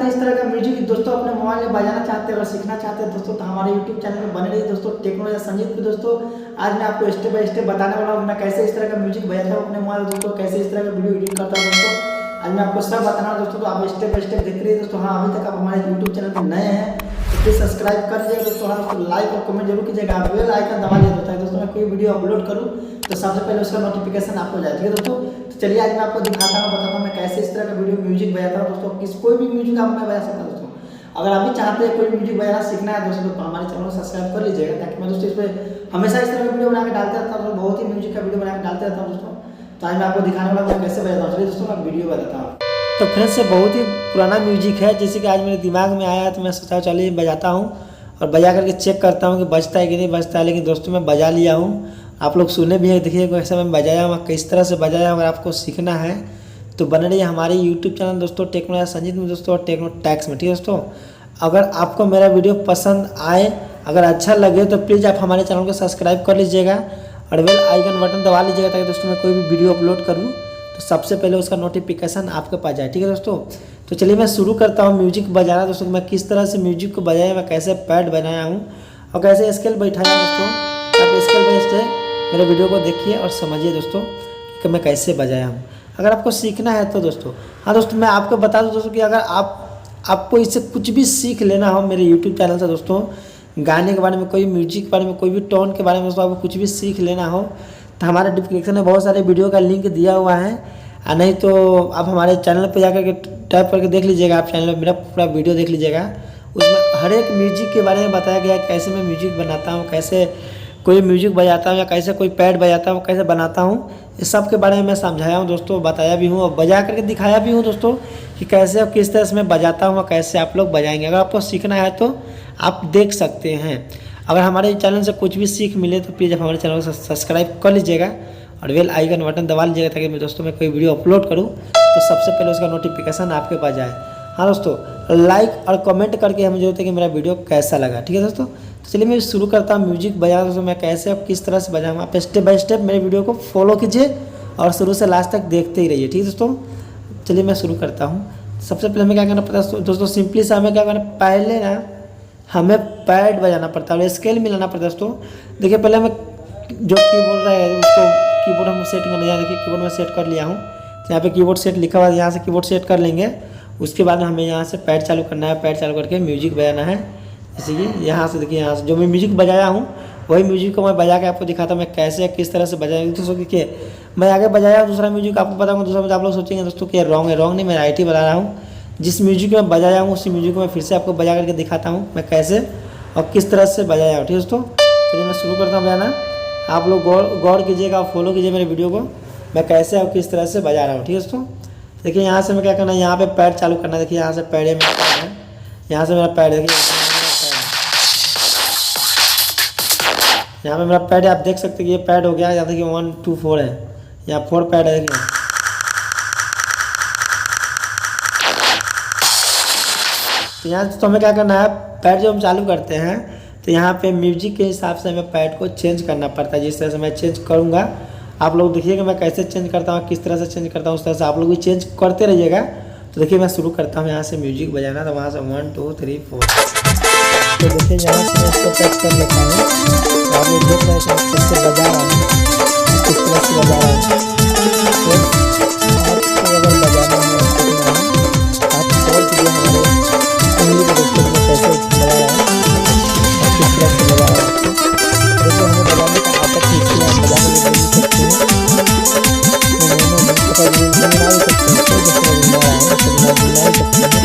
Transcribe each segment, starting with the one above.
इस तरह का म्यूजिक दोस्तों अपने मोबाइल में बजाना चाहते हैं और सीखना चाहते हैं दोस्तों, तो हमारे यूट्यूब चैनल में बने रहिए दोस्तों टेक्नोलॉजी संगीत पे। दोस्तों आज मैं आपको स्टेप बाय स्टेप बताने वाला हूँ मैं कैसे इस तरह का म्यूजिक बजाता हूँ अपने मोबाइल दोस्तों, कैसे इस तरह का वीडियो एडिट करता हूँ दोस्तों। आज मैं आपको सब बताना है दोस्तों, तो आप स्टेप बाय स्टेप देख रही है दोस्तों। हाँ, अभी तक आप हमारे यूट्यूब चैनल पर नए हैं तो प्लीज़ सब्सक्राइब कर लीजिएगा दोस्तों। हाँ दोस्तों, लाइक और कमेंट जरूर कीजिएगा, बेल आइकन दबा दिया दोस्तों। दोस्तों मैं कोई वीडियो अपलोड करूँ तो सबसे पहले उसका नोटिफिकेशन आपको जाए, ठीक है दोस्तों। तो चलिए आज मैं आपको दिखाता हूँ, बताता हूँ मैं कैसे इस तरह का वीडियो म्यूजिक बजाता हूँ दोस्तों। कोई भी म्यूजिक आप मैं बजा सकता हूँ दोस्तों। अगर आप भी चाहते हैं कोई म्यूजिक बजाना सीखना है दोस्तों तो हमारे चैनल को सब्सक्राइब कर लीजिएगा, ताकि मैं दोस्तों इस पर हमेशा इस तरह का वीडियो बना के डालते रहता हूँ, बहुत ही म्यूजिक का वीडियो बना के डालते रहता हूँ दोस्तों। तो आज मैं आपको दिखाने वाला हूँ कैसे बजाता हूँ। चलिए दोस्तों मैं वीडियो बताता हूँ। तो फ्रेंड्स से बहुत ही पुराना म्यूजिक है, जैसे कि आज मेरे दिमाग में आया तो मैं सोचा चलिए बजाता हूँ और बजा करके चेक करता हूँ कि बजता है कि नहीं बजता है। लेकिन दोस्तों मैं बजा लिया हूँ, आप लोग सुने भी है, देखिए कैसे मैं बजाया हूँ, किस तरह से बजाया। अगर आपको सीखना है तो बने रहिए हमारे यूट्यूब चैनल दोस्तों टेक्नोलॉजी संगीत में दोस्तों और टेक्नो टैक्स में, ठीक है दोस्तों। अगर आपको मेरा वीडियो पसंद आए, अगर अच्छा लगे तो प्लीज़ आप हमारे चैनल को सब्सक्राइब कर लीजिएगा और बेल आइकन बटन दबा लीजिएगा, ताकि दोस्तों मैं कोई भी वीडियो अपलोड करूँ तो सबसे पहले उसका नोटिफिकेशन आपके पास जाए, ठीक है दोस्तों। तो चलिए मैं शुरू करता हूँ म्यूजिक बजाना दोस्तों। मैं किस तरह से म्यूजिक को बजाया, मैं कैसे पैड बनाया हूँ और कैसे स्केल बैठाया दोस्तों। आप स्केल बाय स्टेप मेरे वीडियो को देखिए और समझिए दोस्तों कि मैं कैसे बजाया हूँ। अगर आपको सीखना है तो दोस्तों, हाँ दोस्तों मैं आपको बता दूँ दोस्तों कि अगर आपको इससे कुछ भी सीख लेना हो मेरे यूट्यूब चैनल से दोस्तों, गाने के बारे में, कोई म्यूजिक के बारे में, कोई भी टोन के बारे में दोस्तों आपको कुछ भी सीख लेना हो तो हमारे डिस्क्रिप्शन में बहुत सारे वीडियो का लिंक दिया हुआ है, नहीं तो आप हमारे चैनल पर जाकर के टाइप करके देख लीजिएगा। आप चैनल में मेरा पूरा वीडियो देख लीजिएगा, उसमें हर एक म्यूजिक के बारे में बताया गया है, कैसे मैं म्यूजिक बनाता हूँ, कैसे कोई म्यूजिक बजाता हूँ या कैसे कोई पैड बजाता हूँ, कैसे बनाता हूँ, इस सब के बारे में मैं समझाया हूँ दोस्तों, बताया भी हूँ और बजा करके दिखाया भी हूँ दोस्तों कि कैसे और किस तरह से मैं बजाता हूँ और कैसे आप लोग बजाएंगे। अगर आपको सीखना है तो आप देख सकते हैं। अगर हमारे चैनल से कुछ भी सीख मिले तो प्लीज़ आप हमारे चैनल को सब्सक्राइब कर लीजिएगा और बेल आइकन बटन दबा लीजिएगा, ताकि मैं दोस्तों मैं कोई वीडियो अपलोड करूँ तो सबसे पहले उसका नोटिफिकेशन आपके पास जाए। हाँ दोस्तों, लाइक और कमेंट करके हमें जरूरत है कि मेरा वीडियो कैसा लगा, ठीक है दोस्तों। तो चलिए मैं शुरू करता हूँ म्यूजिक बजाना दोस्तों। मैं कैसे और किस तरह से बजाऊँगा, आप स्टेप बाय स्टेप मेरे वीडियो को फॉलो कीजिए और शुरू से लास्ट तक देखते ही रहिए, ठीक है दोस्तों। चलिए मैं शुरू करता हूँ। सबसे पहले हमें क्या करना पड़ता है दोस्तों, सिंपली से हमें क्या करना, पहले ना हमें पैड बजाना पड़ता है और स्केल मिलाना पड़ता है दोस्तों। देखिए पहले हमें जो कीबोर्ड रहेगा उसको कीबोर्ड हम सेट करने जाए, देखिए कीबोर्ड में सेट कर लिया हूँ, तो यहाँ पे कीबोर्ड सेट लिखा हुआ है, यहाँ से कीबोर्ड सेट कर लेंगे। उसके बाद हमें यहाँ से पैड चालू करना है, पैड चालू करके म्यूजिक बजाना है। जैसे कि यहाँ से देखिए, यहाँ से जो मैं म्यूजिक बजाया हूँ वही म्यूजिक को मैं बजा के आपको दिखाता हूँ मैं कैसे किस तरह से बजाया दोस्तों। देखिए मैं आगे बजाया दूसरा म्यूजिक आपको बताऊँगा, दूसरा म्यूजिक आप लोग सोचेंगे दोस्तों कि रॉन्ग है, रॉन्ग नहीं, मैं राइट ही बता रहा हूँ। जिस म्यूजिक में बजाया हूँ उसी म्यूजिक को मैं फिर से आपको बजा करके दिखाता हूँ मैं कैसे और किस तरह से बजाया हूँ, ठीक है दोस्तों। चलिए मैं शुरू करता हूँ बजाना। आप लोग गौर कीजिएगा, फॉलो कीजिए मेरे वीडियो को, मैं कैसे और किस तरह से बजा रहा हूँ, ठीक है दोस्तों। देखिए यहाँ से मैं क्या करना है, यहाँ पे पैड चालू करना है। देखिए यहाँ से पैड है मेरा पैड है, यहाँ से मेरा पैड देखिए, यहाँ पे मेरा पैड है, आप देख सकते हैं कि ये पैड हो गया। यहाँ देखिए 1 2 4 है, यहाँ 4 पैड है देखिए। तो यहाँ तो हमें क्या करना है, पैड जो हम चालू करते हैं तो यहाँ पे म्यूजिक के हिसाब से हमें पैड को चेंज करना पड़ता है। जिस तरह से मैं चेंज करूँगा आप लोग देखिएगा मैं कैसे चेंज करता हूँ, किस तरह से चेंज करता हूँ, उस तरह से आप लोग भी चेंज करते रहिएगा। तो देखिए मैं शुरू करता हूँ यहाँ से म्यूजिक बजाना, तो वहाँ से 1 2 3 4। तो देखिए यहाँ से मैं इसको टच कर लेता हूँ, आप लोग देख रहे हैं कि कैसे बजा रहा हूँ, किस तरह से बजा रहा हूँ। आपको अगर बजाना है आप सोच लीजिए हमारे उंगली को देखते हुए कैसे बजा रहा हूँ और किस तरह से बजा रहा हूँ। देखिए हमें बजाने का आता है, इसलिए हम बजाने में बोल सकते हैं, बना भी सकते हैं, कोई दूसरा बना रहा है तो बना भी सकते हैं।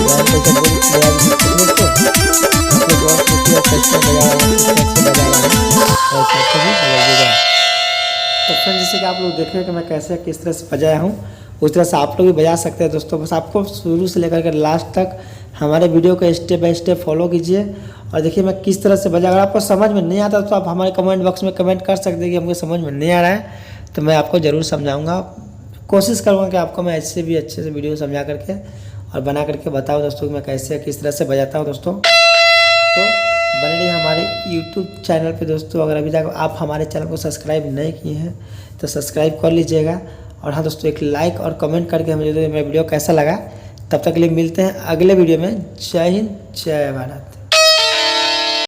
यहाँ पे जब बजा भी सकते हैं तो आपको बहुत खुशी है कैसे बजा रहा हूँ, किस तरह से बजा रहा हूँ और कैसे भी बजाइएगा। तो फ्रेंड जैसे कि आप लोग देख रहे हैं कि मैं कैसे किस तरह से बजाया हूँ, उस तरह से आप लोग भी बजा सकते हैं दोस्तों। बस आपको शुरू से लेकर के लास्ट तक हमारे वीडियो को स्टेप बाय स्टेप फॉलो कीजिए और देखिए मैं किस तरह से बजा। अगर आपको समझ में नहीं आता तो आप हमारे कमेंट बॉक्स में कमेंट कर सकते हैं कि हमको समझ में नहीं आ रहा है, तो मैं आपको ज़रूर समझाऊँगा। कोशिश करूँगा कि आपको मैं ऐसे भी अच्छे से वीडियो समझा करके और बना करके बताऊँ दोस्तों कि मैं कैसे किस तरह से बजाता हूँ दोस्तों। तो बने रहिए हमारे यूट्यूब चैनल पे दोस्तों। अगर अभी तक आप हमारे चैनल को सब्सक्राइब नहीं किए हैं तो सब्सक्राइब कर लीजिएगा और हाँ दोस्तों एक लाइक और कमेंट करके हमें जो मेरा वीडियो कैसा लगा तब तक के लिए मिलते हैं अगले वीडियो में। जय हिंद, जय भारत।